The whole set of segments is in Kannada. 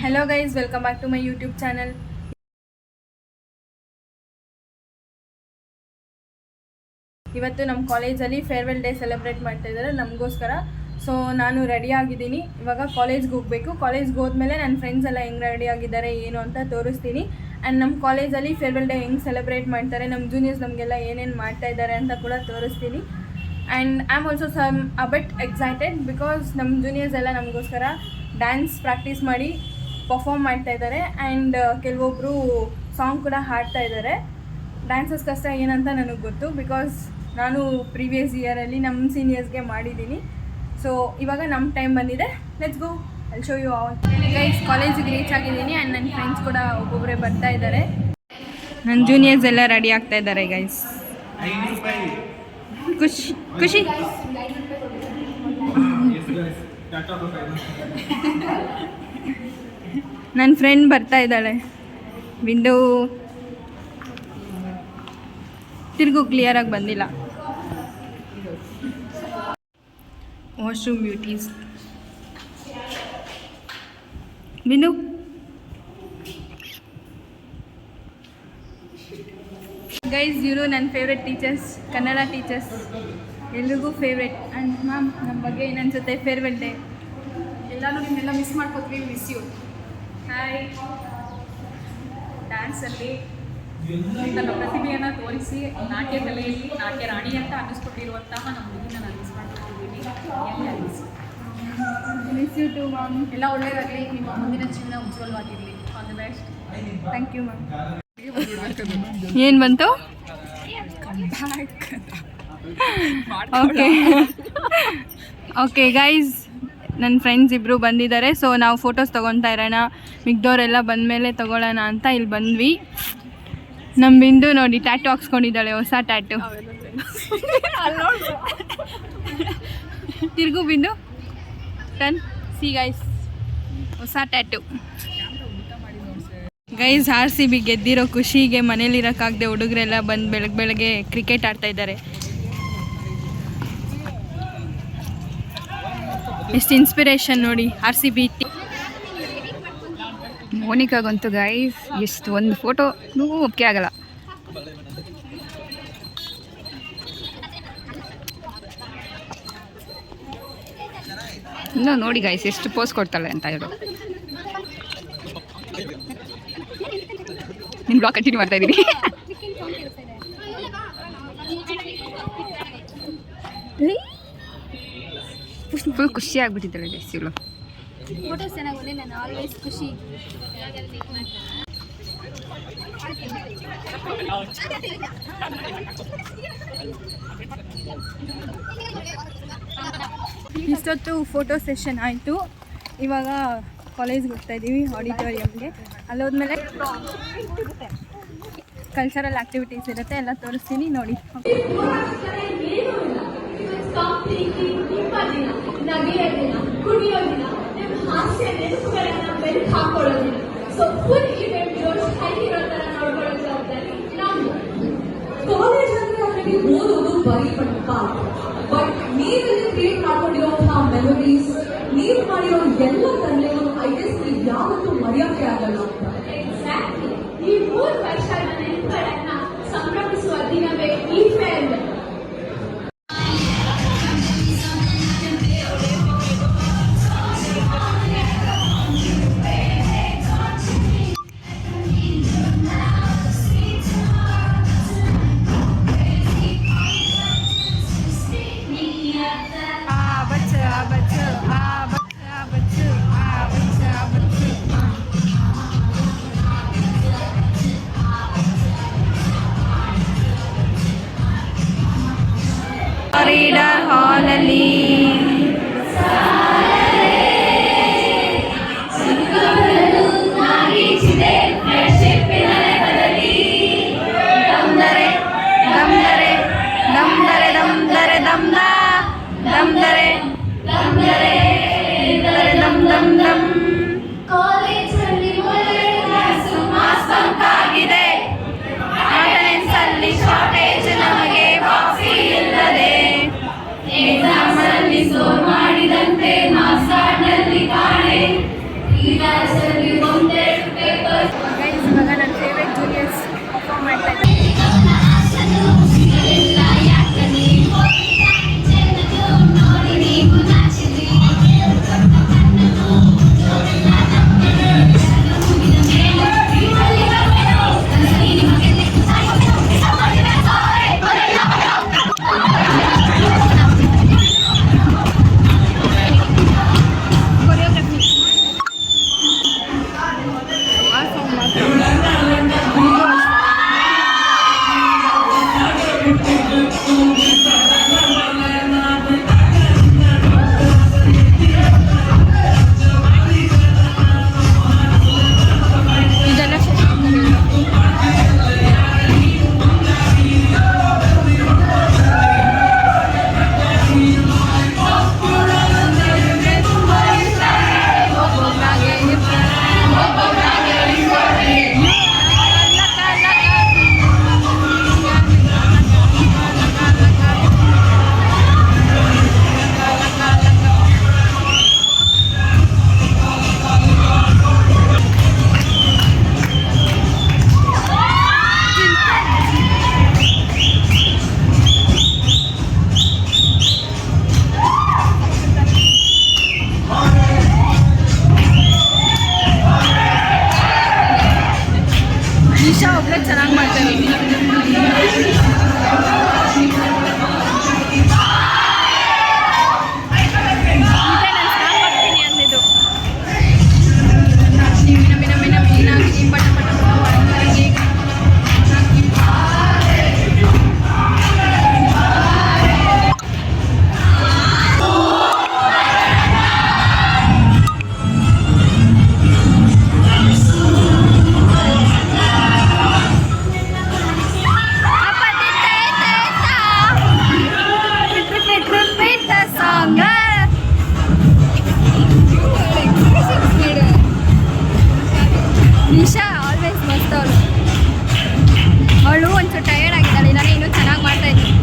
Hello guys, welcome back to my YouTube channel. ಇವತ್ತು ನಮ್ಮ ಕಾಲೇಜಲ್ಲಿ ಫೇರ್ವೆಲ್ ಡೇ ಸೆಲೆಬ್ರೇಟ್ ಮಾಡ್ತಾ ಇದ್ದಾರೆ ನಮಗೋಸ್ಕರ. ಸೊ ನಾನು ರೆಡಿ ಆಗಿದ್ದೀನಿ. ಇವಾಗ ಕಾಲೇಜ್ಗೆ ಹೋಗಬೇಕು. ಕಾಲೇಜ್ಗೆ ಹೋದ್ಮೇಲೆ ನನ್ನ ಫ್ರೆಂಡ್ಸ್ ಎಲ್ಲ ಹೆಂಗೆ ರೆಡಿ ಆಗಿದ್ದಾರೆ ಏನು ಅಂತ ತೋರಿಸ್ತೀನಿ. ಆ್ಯಂಡ್ ನಮ್ಮ ಕಾಲೇಜಲ್ಲಿ ಫೇರ್ವೆಲ್ ಡೇ ಹೆಂಗೆ ಸೆಲೆಬ್ರೇಟ್ ಮಾಡ್ತಾರೆ, ನಮ್ಮ ಜೂನಿಯರ್ಸ್ ನಮಗೆಲ್ಲ ಏನೇನು ಮಾಡ್ತಾ ಇದ್ದಾರೆ ಅಂತ ಕೂಡ ತೋರಿಸ್ತೀನಿ. And I am also a bit excited because ನಮ್ಮ ಜೂನಿಯರ್ಸ್ ಎಲ್ಲ ನಮಗೋಸ್ಕರ ಡ್ಯಾನ್ಸ್ ಪ್ರಾಕ್ಟೀಸ್ ಮಾಡಿ ಪರ್ಫಾರ್ಮ್ ಮಾಡ್ತಾ ಇದ್ದಾರೆ. ಆ್ಯಂಡ್ ಕೆಲವೊಬ್ಬರು ಸಾಂಗ್ ಕೂಡ ಹಾಡ್ತಾ ಇದ್ದಾರೆ. ಡ್ಯಾನ್ಸಸ್ ಕಷ್ಟ ಏನಂತ ನನಗೆ ಗೊತ್ತು ಬಿಕಾಸ್ ನಾನು ಪ್ರೀವಿಯಸ್ ಇಯರಲ್ಲಿ ನಮ್ಮ ಸೀನಿಯರ್ಸ್ಗೆ ಮಾಡಿದ್ದೀನಿ. ಸೊ ಇವಾಗ ನಮ್ಮ ಟೈಮ್ ಬಂದಿದೆ. Let's go, I'll show you all. Guys, ಕಾಲೇಜಿಗೆ ರೀಚ್ ಆಗಿದ್ದೀನಿ ಆ್ಯಂಡ್ ನನ್ನ ಫ್ರೆಂಡ್ಸ್ ಕೂಡ ಒಬ್ಬೊಬ್ಬರೇ ಬರ್ತಾ ಇದ್ದಾರೆ. ನನ್ನ ಜೂನಿಯರ್ಸ್ ಎಲ್ಲ ರೆಡಿ ಆಗ್ತಾ ಇದ್ದಾರೆ ಗೈಸ್. ಖುಷಿ ನನ್ನ ಫ್ರೆಂಡ್ ಬರ್ತಾ ಇದ್ದಾಳೆ. ವಿಂಡೋ ತಿರುಗು ಕ್ಲಿಯರಾಗಿ ಬಂದಿಲ್ಲ. Washroom beauties. ವಿಂಡೋ ಗೈಸ್, ಇವರು ನನ್ನ ಫೇವ್ರೆಟ್ ಟೀಚರ್ಸ್, ಕನ್ನಡ ಟೀಚರ್ಸ್, ಎಲ್ರಿಗೂ ಫೇವ್ರೆಟ್. ಆ್ಯಂಡ್ ಮ್ಯಾಮ್, ನಮ್ಮ ಬಗ್ಗೆ ಏನನ್ಸುತ್ತೆ ಫೇರ್ವೆಲ್ ಡೇ? ಎಲ್ಲರೂ ನಿಮ್ಮೆಲ್ಲ ಮಿಸ್ ಮಾಡ್ಕೋತೀವಿ. Miss you. ಹಾಯ್. ಡ್ಯಾನ್ಸಲ್ಲಿ ತನ್ನ ಪ್ರತಿಭೆಯನ್ನು ತೋರಿಸಿ ನಾಟ್ಯ ಕಲೆಯಲ್ಲಿ ನಾಟ್ಯ ರಾಣಿ ಅಂತ ಅನ್ನಿಸ್ಕೊಟ್ಟಿರುವಂತಹ ನಮ್ಮ ಹುಡುಗಿನ ನಾನು ಮಿಸ್ ಮಾಡ್ಕೊತಿದ್ದೀನಿ. Miss you too ma'am. ಎಲ್ಲ ಒಳ್ಳೆಯದಾಗಲಿ, ನಿಮ್ಮ ಮುಂದಿನ ಜೀವನ ಉಜ್ವಲವಾಗಿರಲಿ. All the best. Thank you ma'am. ಏನು ಬಂತು? ಓಕೆ ಓಕೆ ಗೈಸ್, ನನ್ನ ಫ್ರೆಂಡ್ಸ್ ಇಬ್ಬರು ಬಂದಿದ್ದಾರೆ. ಸೊ ನಾವು ಫೋಟೋಸ್ ತೊಗೊತಾ ಇರೋಣ, ಮಿಗ್ದವರೆಲ್ಲ ಬಂದಮೇಲೆ ತೊಗೊಳ್ಳೋಣ ಅಂತ ಇಲ್ಲಿ ಬಂದ್ವಿ. ನಮ್ಮ ಬಿಂದು ನೋಡಿ ಟ್ಯಾಟು ಹಾಕ್ಸ್ಕೊಂಡಿದ್ದಾಳೆ, ಹೊಸ ಟ್ಯಾಟು. ತಿರುಗು ಬಿಂದು, ಟನ್ ಸಿ ಗೈಸ್, ಹೊಸ ಟ್ಯಾಟು. ಗೈಸ್, RCB ಗೆದ್ದಿರೋ ಖುಷಿಗೆ ಮನೇಲಿರೋಕ್ಕಾಗದೆ ಹುಡುಗರೆಲ್ಲ ಬಂದು ಬೆಳಗ್ಗೆ ಕ್ರಿಕೆಟ್ ಆಡ್ತಾ ಇದ್ದಾರೆ. ಎಷ್ಟು ಇನ್ಸ್ಪಿರೇಷನ್ ನೋಡಿ RCB. ಮೋನಿಕಾಗಂತೂ ಗೈಸ್ ಎಷ್ಟು ಒಂದು ಫೋಟೋ ಒಪ್ಪಿಗೆ ಆಗಲ್ಲ. ಇನ್ನೂ ನೋಡಿ ಗೈಸ್ ಎಷ್ಟು ಪೋಸ್ ಕೊಡ್ತಾಳೆ ಅಂತ ಹೇಳು. ನಿಮ್ಮ ಬ್ಲಾಗ್ ಕಂಟಿನ್ಯೂ ಮಾಡ್ತಾ ಇದ್ದೀನಿ. ಫುಲ್ ಖುಷಿ ಆಗ್ಬಿಟ್ಟಿದ್ದಾಳೆ ಗೈಸ್ ಇವಳು. ಫೋಟೋಸ್ ಚೆನ್ನಾಗಿ ಬಂದಿದೆ. ನಾನು ಆಲ್ವೇಸ್ ಖುಷಿ. ಇಷ್ಟೊತ್ತು ಫೋಟೋ ಸೆಷನ್ ಆಯಿತು. ಇವಾಗ ಕಾಲೇಜ್ಗೆ ಹೋಗ್ತಾ ಇದ್ದೀವಿ, ಆಡಿಟೋರಿಯಮ್ಗೆ. ಅಲ್ಲೋದ್ಮೇಲೆ ಕಲ್ಚರಲ್ ಆ್ಯಕ್ಟಿವಿಟೀಸ್ ಇರುತ್ತೆ, ಎಲ್ಲ ತೋರಿಸ್ತೀನಿ ನೋಡಿ. ಕಾಲೇಜ್ ಅಂದ್ರೆ ಅವರಿಗೆ ಓದೋದು ಬರೀ ಬಟ್ ನೀರಲ್ಲಿ ಕ್ರಿಯೇಟ್ ಮಾಡ್ಕೊಂಡಿರುವಂತಹ ಮೆಮೊರೀಸ್, ನೀವು ಮಾಡಿರೋ ಎಲ್ಲ ತರಲೆಗಳು ಐ ಗೆಸ್ ನೀವು ಯಾವತ್ತೂ ಮರೆಯೋಕೆ ಆಗಲ್ಲ ಅಂತ. ಈ 3 ವರ್ಷದ ನೆನಪುಗಳನ್ನ ಸಂಭ್ರಮಿಸುವ ದಿನವೇ ಈ farewell. suddenly wanted papers. Guys ಇವಾಗ ನನ್ನ ಫೇವ್ರೆಟ್ ಜೂನಿಯರ್ಸ್ ಪರ್ಫಾರ್ಮ್ ಮಾಡ್ತಾ ಇದ್ದಾರೆ. ಆ ಸಾಂಗ್ ಮಾತ್ರ ಇದೆಲ್ಲ ನಿಶಾ ಒಬ್ಬಳೆ ಚೆನ್ನಾಗಿ ಮಾಡ್ತಾರೆ. ಇದೇ ನಾನು ಸ್ನಾಪ್ ಹಾಕ್ತೀನಿ ಅಂದಿದ್ದು. ಮಿನ ಮಿನ ಮಿನ ಮೀನಾಗಿ ಪಟ ಪಟ ಪಟ ಒಳಗೆ ನಿಶಾ ಆಲ್ವೇಸ್ ಮಸ್ತ್ ಅವಳು ಒಂಚೂರು ಟಯರ್ಡ್ ಆಗಿದ್ದಾಳೆ. ನಾನು ಇನ್ನೂ ಚೆನ್ನಾಗಿ ಮಾಡ್ತಾ ಇದ್ದೀನಿ.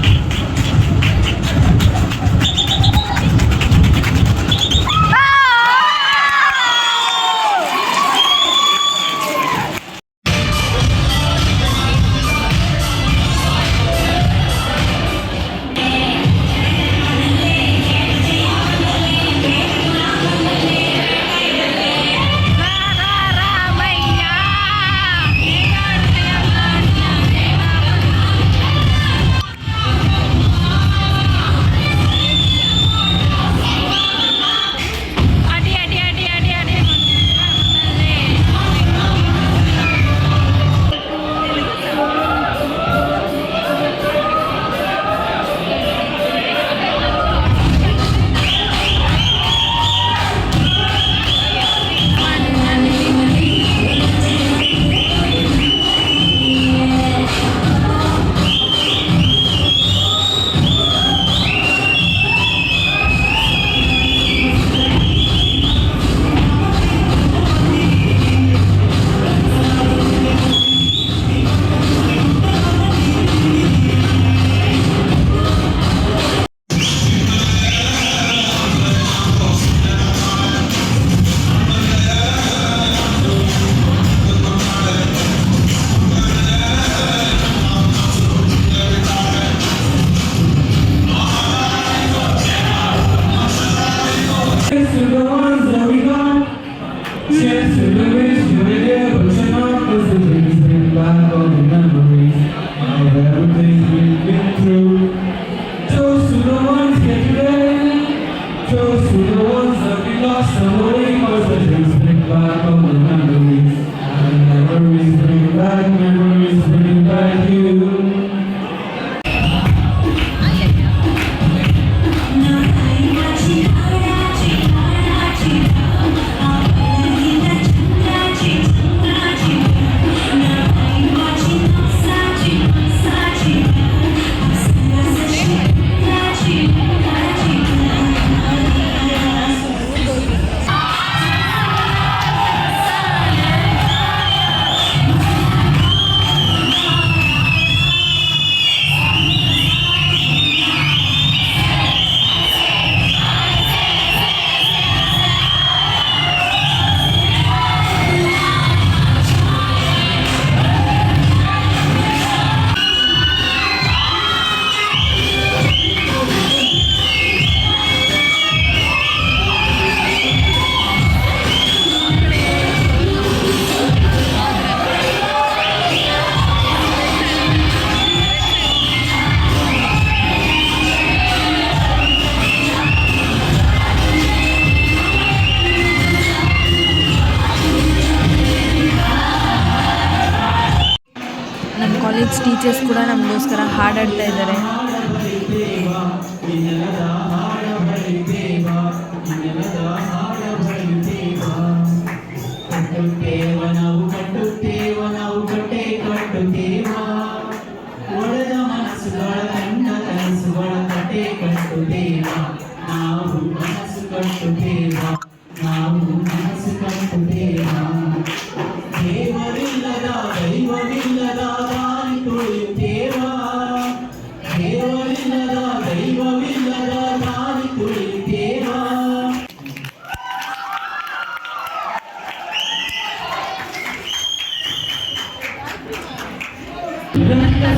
ಕಾಲೇಜ್ ಟೀಚರ್ಸ್ ಕೂಡ ನಮಗೋಸ್ಕರ ಹಾಡಾಡ್ತಾ ಇದ್ದಾರೆ.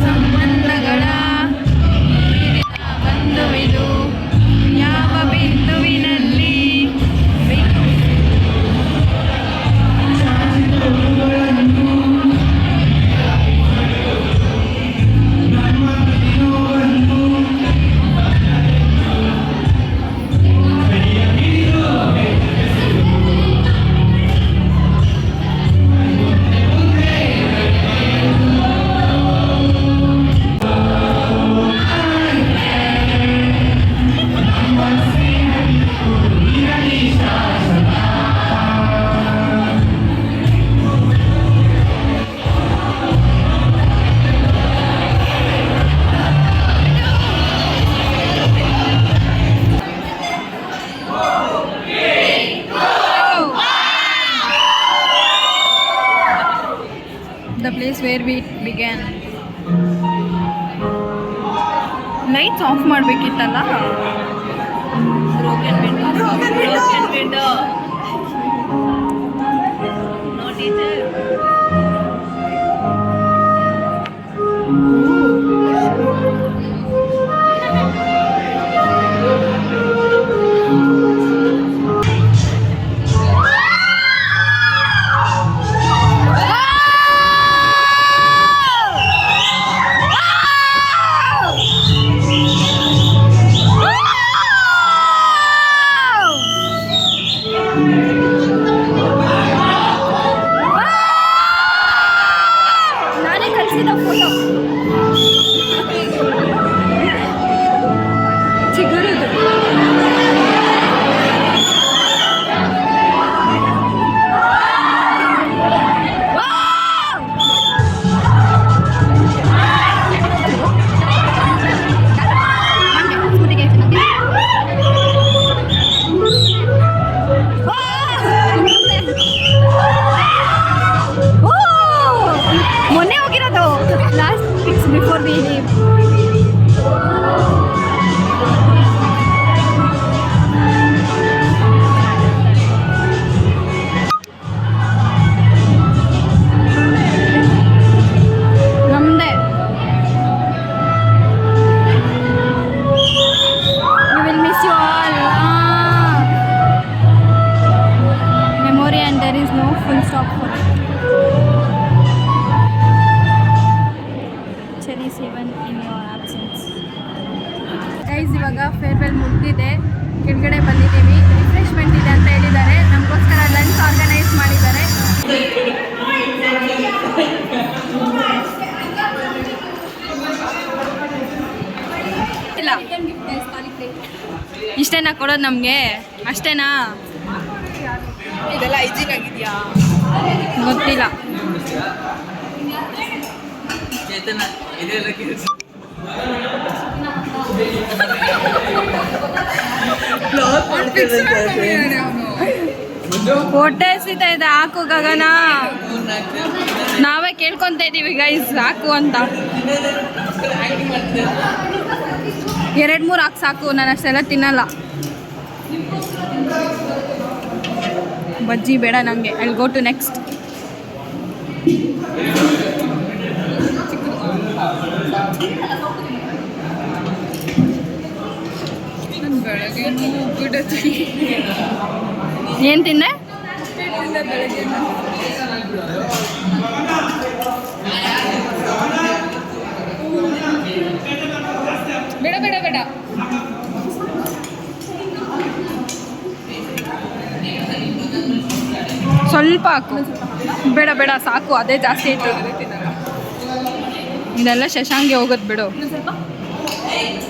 ಸಂಬಂಧಗಳ ಬಂಧುವಿದು ಯಾವ ಬಿಂದುವಿನಲ್ಲಿ the place where we began. Lights off ಮಾಡಬೇಕಿತ್ತಲ್ಲ. Broken window no teacher. ನಾನೇ ಕಳಿಸಿದ ಫೋಟೋ ಚಿಗುರುದು. ಮೊನ್ನೆ ಹೋಗಿರೋದು last pics before we leave. ನಮ್ದೇ we will miss you all. Memory and there is no full stop for it. Cherry 7 in your absence. Guys ಇವಾಗ ಫೇರ್ವೆಲ್ ಮುಗಿದಿದೆ, ಕೆಳಗಡೆ ಬಂದಿದ್ದೀವಿ. ರಿಫ್ರೆಶ್ಮೆಂಟ್ ಇದೆ ಅಂತ ಹೇಳಿದ್ದಾರೆ, ನಮಗೋಸ್ಕರ ಲಂಚ್ ಆರ್ಗನೈಸ್ ಮಾಡಿದ್ದಾರೆ. ಇಲ್ಲ ಇಷ್ಟೇನಾ ಕೊಡೋದು ನಮಗೆ? ಅಷ್ಟೇನಾ? ಇದೆಲ್ಲ ಹೈಜೀನ್ ಆಗಿದೆಯಾ ಗೊತ್ತಿಲ್ಲ. ಹೊಟ್ಟೆ ಹಸಿತಾ ಇದೆ, ಹಾಕು ಗಗನ. ನಾವೇ ಕೇಳ್ಕೊತಾ ಇದ್ದೀವಿ ಗೈಸ್ ಹಾಕು ಅಂತ. 2-3 ಹಾಕಿ ಸಾಕು, ನಾನು ಅಷ್ಟೆಲ್ಲ ತಿನ್ನಲ್ಲ. ಬಜ್ಜಿ ಬೇಡ ನನಗೆ. I will go to next. ಏನು ತಿಂದೆ? ಬೇಡ ಬೇಡ ಬೇಡ. ಸ್ವಲ್ಪ ಹಾಕು. ಬೇಡ ಬೇಡ ಸಾಕು, ಅದೇ ಜಾಸ್ತಿ ಆಯ್ತು. ಇದೆಲ್ಲ ಶಶಾಂಕ್ಗೆ ಹೋಗೋದು ಬಿಡು. ಇನ್ನೊಂದು ಸ್ವಲ್ಪ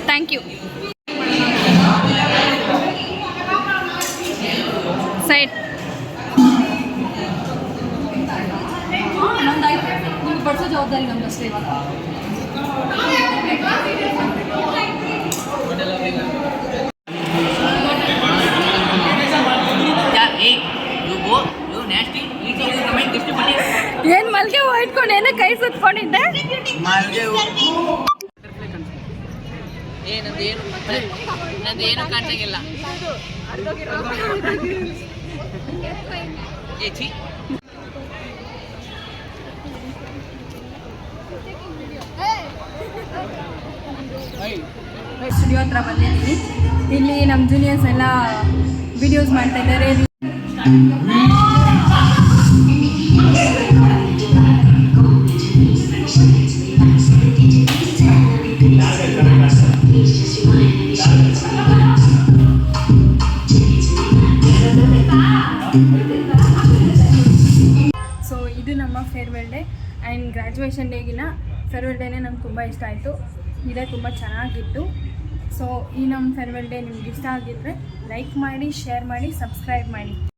ಥ್ಯಾಂಕ್ ಯು. ಸೈಡ್ ನಮ್ದಾಯ್ತು. ನಿಮ್ಗೆ ಬಡಿಸೋ ಜವಾಬ್ದಾರಿ ನಮ್ದಷ್ಟೇ ಇವಾಗ. ಏನು ಮಲ್ಗೆ ಹೋಯ್ಟ್ಕೊಂಡು ಏನೋ ಕೈ ಸುತ್ಕೊಂಡಿದ್ದೆ. ನಂದೇನು ಕಾಣ್ಸಂಗಿಲ್ಲ. ಸ್ಟುಡಿಯೋ ಹತ್ರ ಬಂದಿದ್ದೀನಿ. ಇಲ್ಲಿ ನಮ್ಮ ಜೂನಿಯರ್ಸ್ ಎಲ್ಲ ವಿಡಿಯೋಸ್ ಮಾಡ್ತಾ ಇದ್ದಾರೆ. ಸೊ ಇದು ನಮ್ಮ ಫೇರ್ವೆಲ್ ಡೇ ಆ್ಯಂಡ್ ಗ್ರ್ಯಾಜುಯೇಷನ್ ಡೇಗಿನ ಫೇರ್ವೆಲ್ ಡೇನೇ ನಮ್ಗೆ ತುಂಬ ಇಷ್ಟ ಆಯಿತು. ಇದೇ ತುಂಬ ಚೆನ್ನಾಗಿತ್ತು. ಸೊ ಈ ನಮ್ಮ ಫೇರ್ವೆಲ್ ಡೇ ನಿಮ್ಗೆ ಇಷ್ಟ ಆಗಿದ್ದರೆ ಲೈಕ್ ಮಾಡಿ, ಶೇರ್ ಮಾಡಿ, ಸಬ್ಸ್ಕ್ರೈಬ್ ಮಾಡಿ.